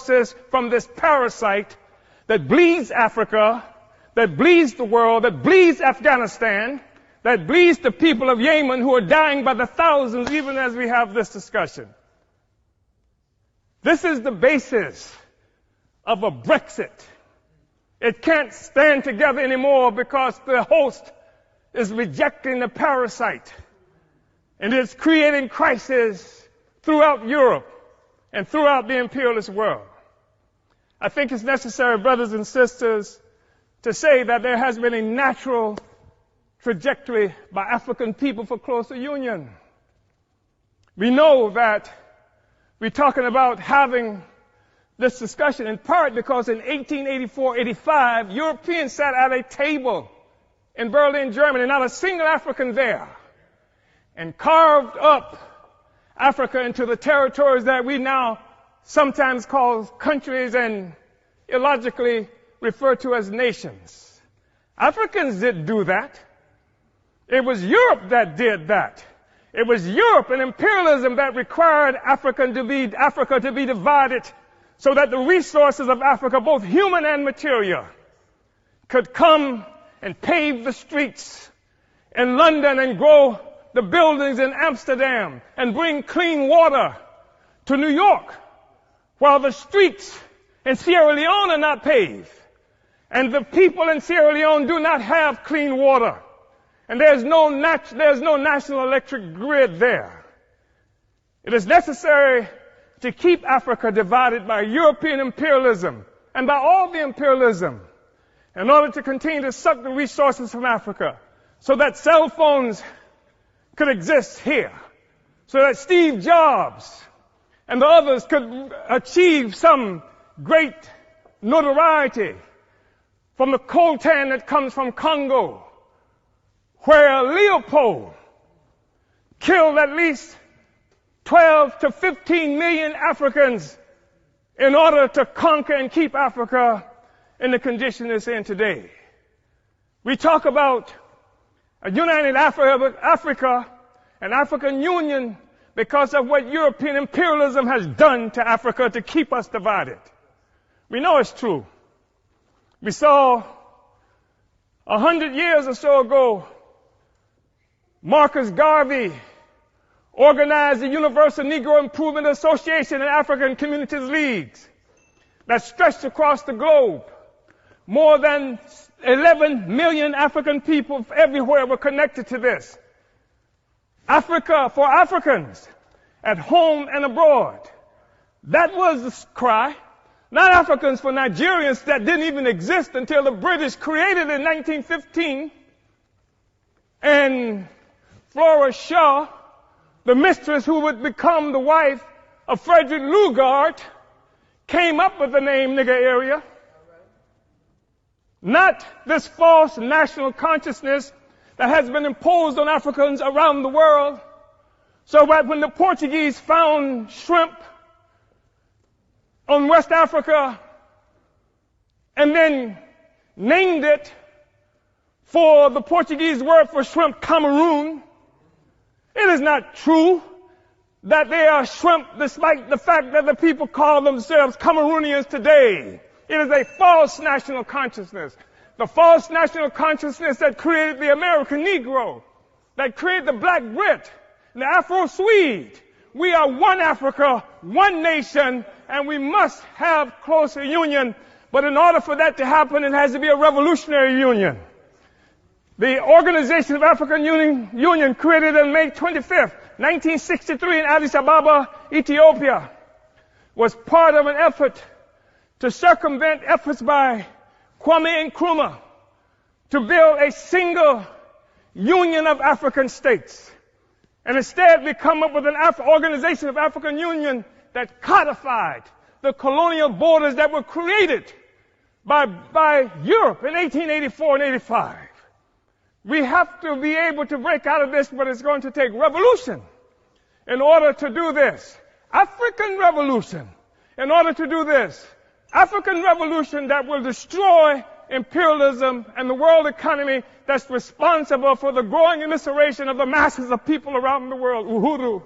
resources from this parasite that bleeds Africa, that bleeds the world, that bleeds Afghanistan, that bleeds the people of Yemen who are dying by the thousands even as we have this discussion. This is the basis of a Brexit. It can't stand together anymore because the host is rejecting the parasite. And it's creating crisis throughout Europe and throughout the imperialist world. I think it's necessary, brothers and sisters, to say that there has been a natural trajectory by African people for closer union. We know that we're talking about having this discussion in part because in 1884-85, Europeans sat at a table in Berlin, Germany, not a single African there, and carved up Africa into the territories that we now sometimes call countries and illogically refer to as nations. Africans didn't do that. It was Europe that did that. It was Europe and imperialism that required Africa to be divided so that the resources of Africa, both human and material, could come and pave the streets in London and grow the buildings in Amsterdam and bring clean water to New York, while the streets in Sierra Leone are not paved. And the people in Sierra Leone do not have clean water. And there's no national electric grid there. It is necessary to keep Africa divided by European imperialism and by all the imperialism in order to continue to suck the resources from Africa so that cell phones could exist here, so that Steve Jobs and the others could achieve some great notoriety from the coltan that comes from Congo, where Leopold killed at least 12 to 15 million Africans in order to conquer and keep Africa in the condition it's in today. We talk about a united Africa and African Union because of what European imperialism has done to Africa to keep us divided. We know it's true. We saw 100 years or so ago, Marcus Garvey organized the Universal Negro Improvement Association and African Communities Leagues that stretched across the globe. More than 11 million African people everywhere were connected to this. Africa for Africans, at home and abroad. That was the cry. Not Africans for Nigerians that didn't even exist until the British created it in 1915. And Flora Shaw, the mistress who would become the wife of Frederick Lugard, came up with the name nigger area. Not this false national consciousness that has been imposed on Africans around the world. So that when the Portuguese found shrimp on West Africa and then named it for the Portuguese word for shrimp, Cameroon, it is not true that they are shrimp despite the fact that the people call themselves Cameroonians today. It is a false national consciousness. The false national consciousness that created the American Negro, that created the Black Brit, the Afro-Swede. We are one Africa, one nation, and we must have closer union. But in order for that to happen, it has to be a revolutionary union. The Organization of African Union, created on May 25th, 1963 in Addis Ababa, Ethiopia, was part of an effort to circumvent efforts by Kwame Nkrumah to build a single union of African states. And instead, we come up with an Organization of African Union that codified the colonial borders that were created by Europe in 1884 and 85. We have to be able to break out of this, but it's going to take revolution in order to do this. African revolution in order to do this. African revolution that will destroy imperialism and the world economy that's responsible for the growing immiseration of the masses of people around the world. Uhuru.